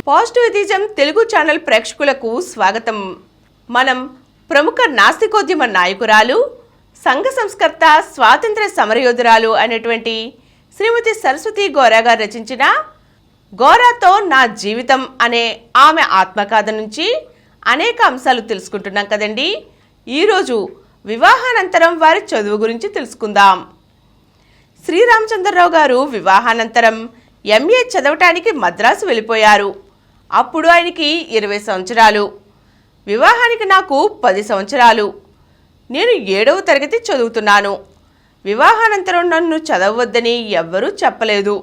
Positivism Telugu channel ప్రేక్షకులకు స్వాగతం. మనం ప్రముఖ నాస్తికోద్యమ నాయకురాలు, సంఘ సంస్కర్త, స్వాతంత్ర సమరయోధురాలు అనేటువంటి శ్రీమతి సరస్వతి గోరా గారు రచించిన గోరాతో నా జీవితం అనే ఆమె ఆత్మకథ నుంచి అనేక అంశాలు తెలుసుకుంటున్నాం కదండి. ఈరోజు వివాహానంతరం వారి చదువు గురించి తెలుసుకుందాం. శ్రీరామచంద్రరావు గారు వివాహానంతరం ఎంఏ చదవటానికి మద్రాసు వెళ్ళిపోయారు. అప్పుడు ఆయనకి 20 సంవత్సరాలు. వివాహానికి నాకు 10 సంవత్సరాలు. నేను 7వ తరగతి చదువుతున్నాను. వివాహానంతరం నన్ను చదవవద్దని ఎవ్వరూ చెప్పలేదు,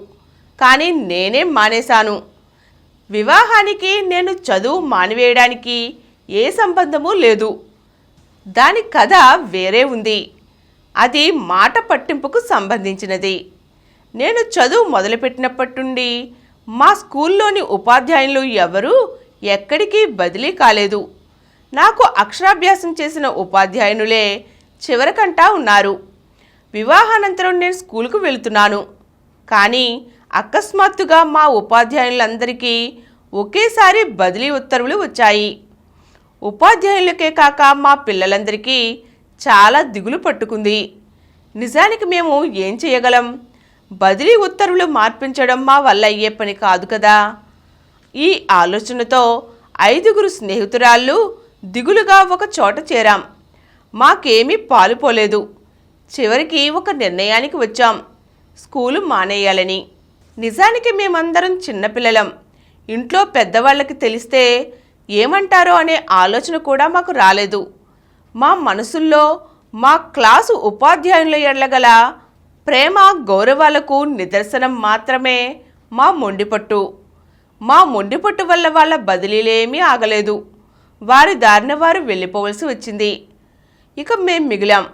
కానీ నేనే మానేశాను. వివాహానికి నేను చదువు మానివేయడానికి ఏ సంబంధమూ లేదు. దాని కథ వేరే ఉంది. అది మాట పట్టింపుకు సంబంధించినది. నేను చదువు మొదలుపెట్టినప్పటి నుండి మా స్కూల్లోని ఉపాధ్యాయులు ఎవరూ ఎక్కడికి బదిలీ కాలేదు. నాకు అక్షరాభ్యాసం చేసిన ఉపాధ్యాయునులే చివరికంటా ఉన్నారు. వివాహానంతరం నేను స్కూల్కు వెళుతున్నాను, కానీ అకస్మాత్తుగా మా ఉపాధ్యాయులందరికీ ఒకేసారి బదిలీ ఉత్తర్వులు వచ్చాయి. ఉపాధ్యాయులకే కాక మా పిల్లలందరికీ చాలా దిగులు పట్టుకుంది. నిజానికి మేము ఏం చేయగలం? బదిలీ ఉత్తర్వులు మార్పించడం మా వల్ల అయ్యే పని కాదు కదా. ఈ ఆలోచనతో 5 స్నేహితురాళ్ళు దిగులుగా ఒక చోట చేరాం. మాకేమీ పాలుపోలేదు. చివరికి ఒక నిర్ణయానికి వచ్చాం, స్కూలు మానేయాలని. నిజానికి మేమందరం చిన్నపిల్లలం. ఇంట్లో పెద్దవాళ్ళకి తెలిస్తే ఏమంటారో అనే ఆలోచన కూడా మాకు రాలేదు. మా మనసుల్లో మా క్లాసు ఉపాధ్యాయుల ఎడలగల ప్రేమ, గౌరవాలకు నిదర్శనం మాత్రమే మా మొండిపట్టు. మా మొండిపట్టు వల్ల వాళ్ళ బదిలీలేమీ ఆగలేదు. వారి దారిన వారు వెళ్ళిపోవలసి వచ్చింది. ఇక మేం మిగిలాం.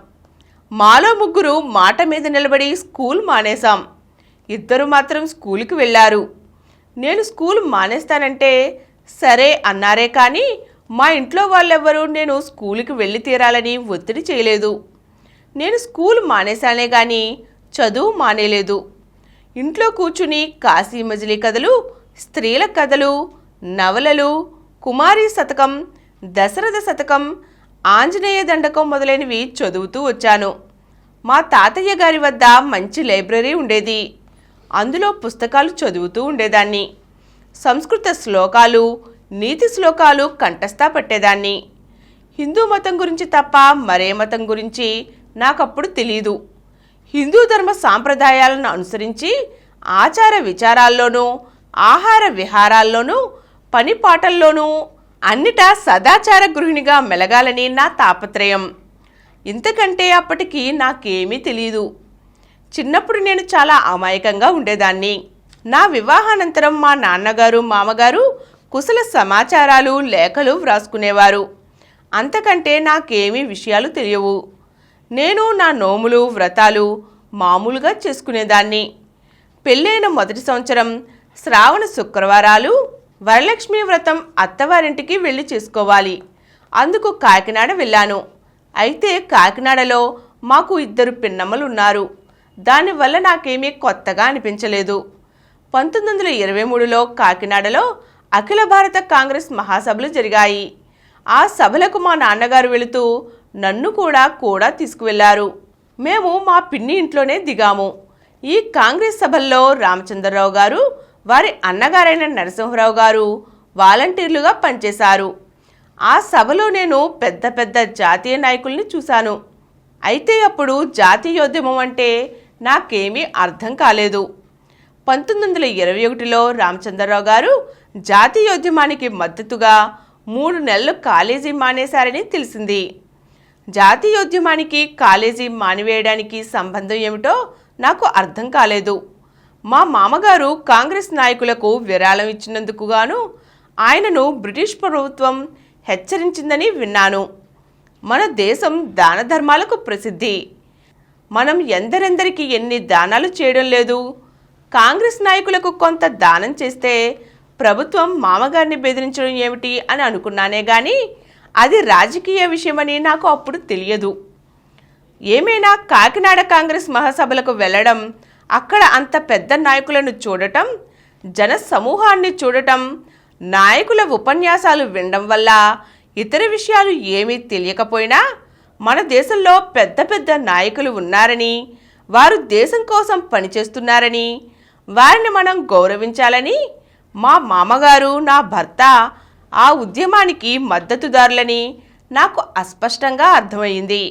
మాలో 3 మాట మీద నిలబడి స్కూల్ మానేశాం. 2 మాత్రం స్కూల్కి వెళ్ళారు. నేను స్కూల్ మానేస్తానంటే సరే అన్నారే కానీ మా ఇంట్లో వాళ్ళెవ్వరూ నేను స్కూల్కి వెళ్ళి తీరాలని ఒత్తిడి చేయలేదు. నేను స్కూల్ మానేశానే కానీ చదువు మానేలేదు. ఇంట్లో కూర్చుని కాశీ మజిలీ కథలు, స్త్రీల కథలు, నవలలు, కుమారి శతకం, దశరథ శతకం, ఆంజనేయ దండకం మొదలైనవి చదువుతూ వచ్చాను. మా తాతయ్య గారి వద్ద మంచి లైబ్రరీ ఉండేది. అందులో పుస్తకాలు చదువుతూ ఉండేదాన్ని. సంస్కృత శ్లోకాలు, నీతి శ్లోకాలు కంఠస్థ పట్టేదాన్ని. హిందూ మతం గురించి తప్ప మరే మతం గురించి నాకప్పుడు తెలీదు. హిందూ ధర్మ సాంప్రదాయాలను అనుసరించి ఆచార విచారాల్లోనూ, ఆహార విహారాల్లోనూ, పని పాటల్లోనూ అన్నిటా సదాచార గృహిణిగా మెలగాలని నా తాపత్రయం. ఇంతకంటే అప్పటికి నాకేమీ తెలియదు. చిన్నప్పుడు నేను చాలా అమాయకంగా ఉండేదాన్ని. నా వివాహానంతరం మా నాన్నగారు, మామగారు కుశల సమాచారాలు, లేఖలు వ్రాసుకునేవారు. అంతకంటే నాకేమీ విషయాలు తెలియవు. నేను నా నోములు, వ్రతాలు మామూలుగా చేసుకునేదాన్ని. పెళ్ళైన మొదటి సంవత్సరం శ్రావణ శుక్రవారాలు వరలక్ష్మీ వ్రతం అత్తవారింటికి వెళ్ళి చేసుకోవాలి. అందుకు కాకినాడ వెళ్ళాను. అయితే కాకినాడలో మాకు 2 పిన్నమ్మలు ఉన్నారు. దానివల్ల నాకేమీ కొత్తగా అనిపించలేదు. 1923లో కాకినాడలో అఖిల భారత కాంగ్రెస్ మహాసభలు జరిగాయి. ఆ సభలకు మా నాన్నగారు వెళుతూ నన్ను కూడా తీసుకువెళ్లారు. మేము మా పిన్ని ఇంట్లోనే దిగాము. ఈ కాంగ్రెస్ సభల్లో రామచంద్రరావు గారు, వారి అన్నగారైన నరసింహరావు గారు వాలంటీర్లుగా పనిచేశారు. ఆ సభలో నేను పెద్ద పెద్ద జాతీయ నాయకుల్ని చూశాను. అయితే అప్పుడు జాతీయోద్యమం అంటే నాకేమీ అర్థం కాలేదు. 1921లో రామచంద్రరావు గారు జాతీయోద్యమానికి మద్దతుగా 3 నెలలు కాలేజీ మానేశారని తెలిసింది. జాతీయోద్యమానికి కాలేజీ మానివేయడానికి సంబంధం ఏమిటో నాకు అర్థం కాలేదు. మా మామగారు కాంగ్రెస్ నాయకులకు విరాళం ఇచ్చినందుకు గాను ఆయనను బ్రిటిష్ ప్రభుత్వం హెచ్చరించిందని విన్నాను. మన దేశం దాన ధర్మాలకు ప్రసిద్ధి. మనం ఎందరెందరికి ఎన్ని దానాలు చేయడం లేదు. కాంగ్రెస్ నాయకులకు కొంత దానం చేస్తే ప్రభుత్వం మామగారిని బెదిరించడం ఏమిటి అని అనుకున్నానే గాని అది రాజకీయ విషయమని నాకు అప్పుడు తెలియదు. ఏమైనా కాకినాడ కాంగ్రెస్ మహాసభలకు వెళ్ళడం, అక్కడ అంత పెద్ద నాయకులను చూడటం, జన సమూహాన్ని చూడటం నాయకుల ఉపన్యాసాలు వినడం వల్ల ఇతర విషయాలు ఏమీ తెలియకపోయినా మన దేశంలో పెద్ద పెద్ద నాయకులు ఉన్నారని, వారు దేశం కోసం పనిచేస్తున్నారని, వారిని మనం గౌరవించాలని మా మామగారు, నా భర్త ఆ ఉద్యమానికి మద్దతుదారులని నాకు అస్పష్టంగా అర్థమైంది.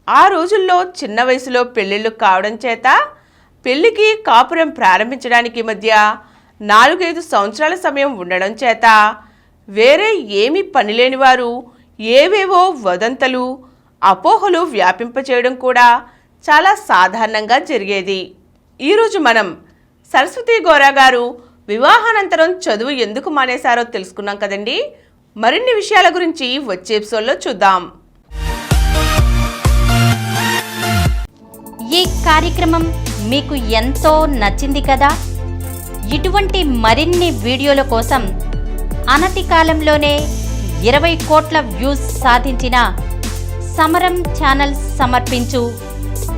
ఆ రోజుల్లో చిన్న వయసులో పెళ్ళిళ్ళు కావడం చేత పెళ్లికి కాపురం ప్రారంభించడానికి మధ్య 4-5 సంవత్సరాల సమయం ఉండడం చేత వేరే ఏమీ పనిలేని వారు ఏవేవో వదంతలు, అపోహలు వ్యాపింపచేయడం కూడా చాలా సాధారణంగా జరిగేది. ఈరోజు మనం సరస్వతి గౌర గారు వివాహానంతరం చదువు ఎందుకు మానేశారో తెలుసుకున్నాం కదండి. మరిన్ని విషయాల గురించి వచ్చే ఎపిసోడ్లో చూద్దాం. ఈ కార్యక్రమం మీకు ఎంతో నచ్చింది కదా. ఇటువంటి మరిన్ని వీడియోల కోసం అనతి కాలంలోనే 20 కోట్ల వ్యూస్ సాధించిన సమరం ఛానల్ సమర్పించు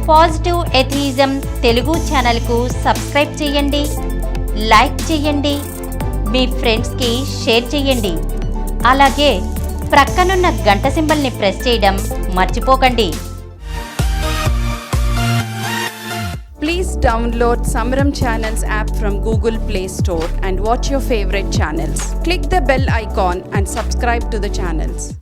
పాజిటివ్ ఎథియిజం తెలుగు ఛానల్కు సబ్స్క్రైబ్ చేయండి, లైక్ చేయండి, మీ ఫ్రెండ్స్కి షేర్ చేయండి. అలాగే ప్రక్కనున్న గంట సింబల్ని ప్రెస్ చేయడం మర్చిపోకండి. Please download Samaram Channels app from Google Play Store and watch your favorite channels. Click the bell icon and subscribe to the channels.